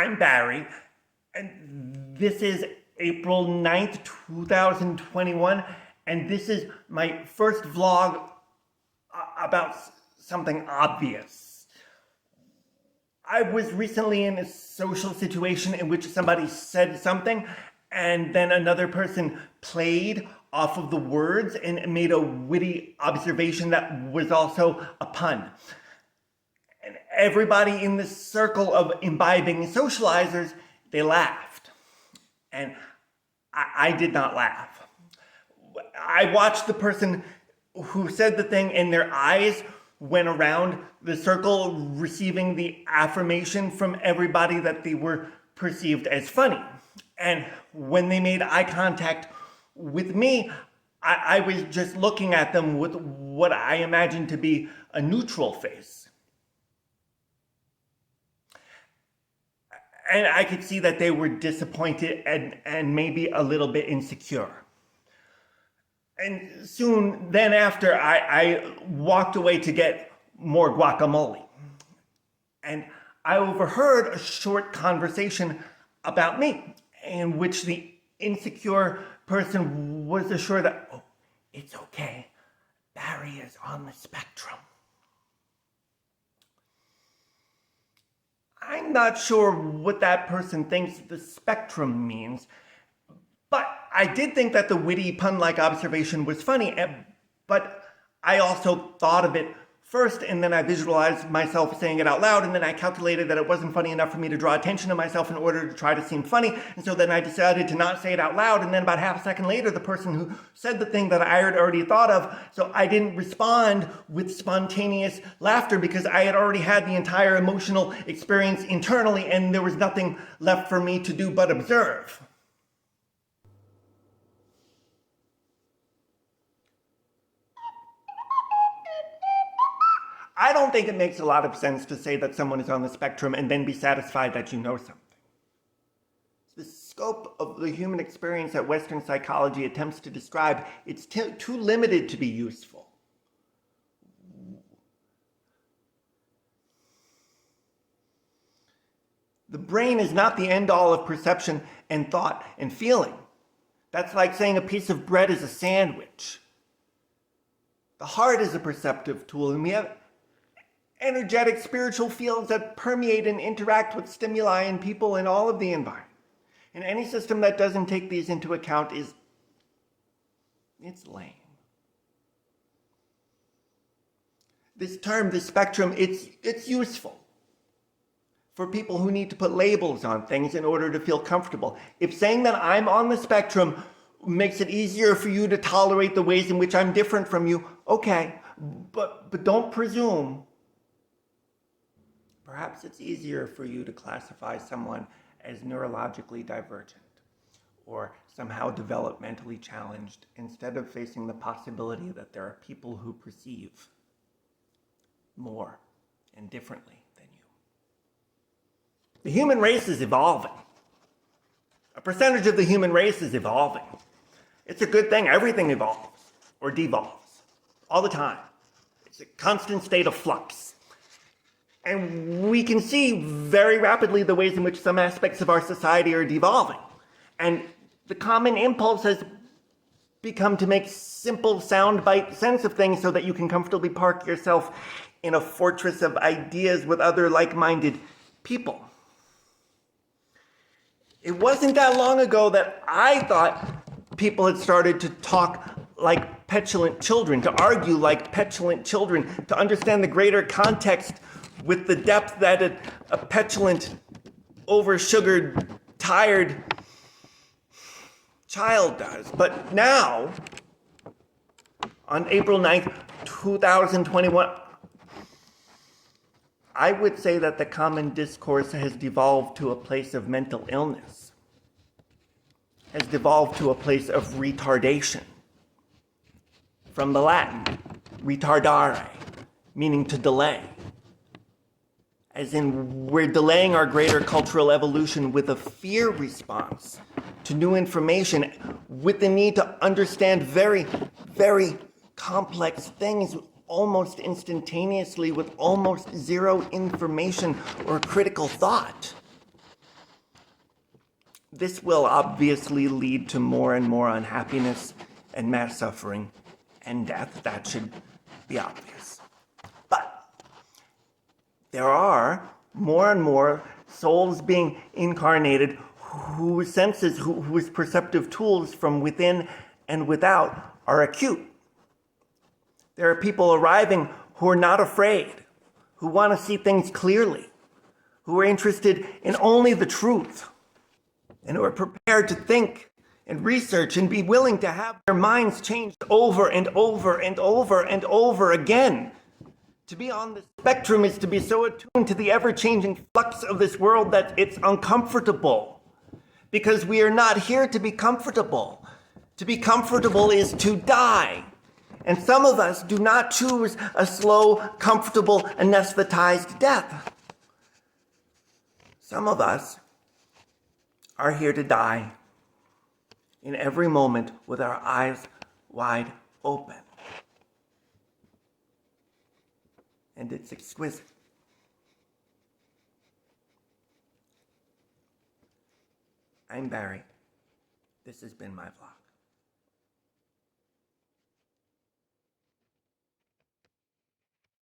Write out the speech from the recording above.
I'm Barry, and this is April 9th, 2021, and this is my first vlog about something obvious. I was recently in a social situation in which somebody said something, and then another person played off of the words and made a witty observation that was also a pun. And everybody in this circle of imbibing socializers, they laughed. And I did not laugh. I watched the person who said the thing and their eyes went around the circle receiving the affirmation from everybody that they were perceived as funny. And when they made eye contact with me, I was just looking at them with what I imagined to be a neutral face. And I could see that they were disappointed and maybe a little bit insecure. And soon then after, I walked away to get more guacamole. And I overheard a short conversation about me in which the insecure person was assured that, oh, it's okay, Barry is on the spectrum. I'm not sure what that person thinks the spectrum means, but I did think that the witty pun-like observation was funny, but I also thought of it first, and then I visualized myself saying it out loud, and then I calculated that it wasn't funny enough for me to draw attention to myself in order to try to seem funny, and so then I decided to not say it out loud, and then about half a second later, the person who said the thing that I had already thought of, so I didn't respond with spontaneous laughter because I had already had the entire emotional experience internally, and there was nothing left for me to do but observe. I don't think it makes a lot of sense to say that someone is on the spectrum and then be satisfied that you know something. The scope of the human experience that Western psychology attempts to describe, it's too limited to be useful. The brain is not the end-all of perception and thought and feeling. That's like saying a piece of bread is a sandwich. The heart is a perceptive tool, and we have energetic spiritual fields that permeate and interact with stimuli and people in all of the environment. And any system that doesn't take these into account it's lame. This term, this spectrum, it's useful for people who need to put labels on things in order to feel comfortable. If saying that I'm on the spectrum makes it easier for you to tolerate the ways in which I'm different from you, okay, but don't presume. Perhaps it's easier for you to classify someone as neurologically divergent or somehow developmentally challenged instead of facing the possibility that there are people who perceive more and differently than you. The human race is evolving. A percentage of the human race is evolving. It's a good thing. Everything evolves or devolves all the time. It's a constant state of flux. And we can see very rapidly the ways in which some aspects of our society are devolving. And the common impulse has become to make simple soundbite sense of things so that you can comfortably park yourself in a fortress of ideas with other like-minded people. It wasn't that long ago that I thought people had started to talk like petulant children, to argue like petulant children, to understand the greater context with the depth that a petulant, over-sugared, tired child does. But now, on April 9th, 2021, I would say that the common discourse has devolved to a place of mental illness, has devolved to a place of retardation. From the Latin, retardare, meaning to delay. As in, we're delaying our greater cultural evolution with a fear response to new information, with the need to understand very, very complex things almost instantaneously with almost zero information or critical thought. this will obviously lead to more and more unhappiness and mass suffering and death. That should be obvious. But there are more and more souls being incarnated whose senses, whose perceptive tools from within and without are acute. There are people arriving who are not afraid, who want to see things clearly, who are interested in only the truth, and who are prepared to think and research and be willing to have their minds changed over and over and over and over again. To be on the spectrum is to be so attuned to the ever-changing flux of this world that it's uncomfortable. Because we are not here to be comfortable. To be comfortable is to die. And some of us do not choose a slow, comfortable, anesthetized death. Some of us are here to die in every moment with our eyes wide open. And it's exquisite. I'm Barry. This has been my vlog.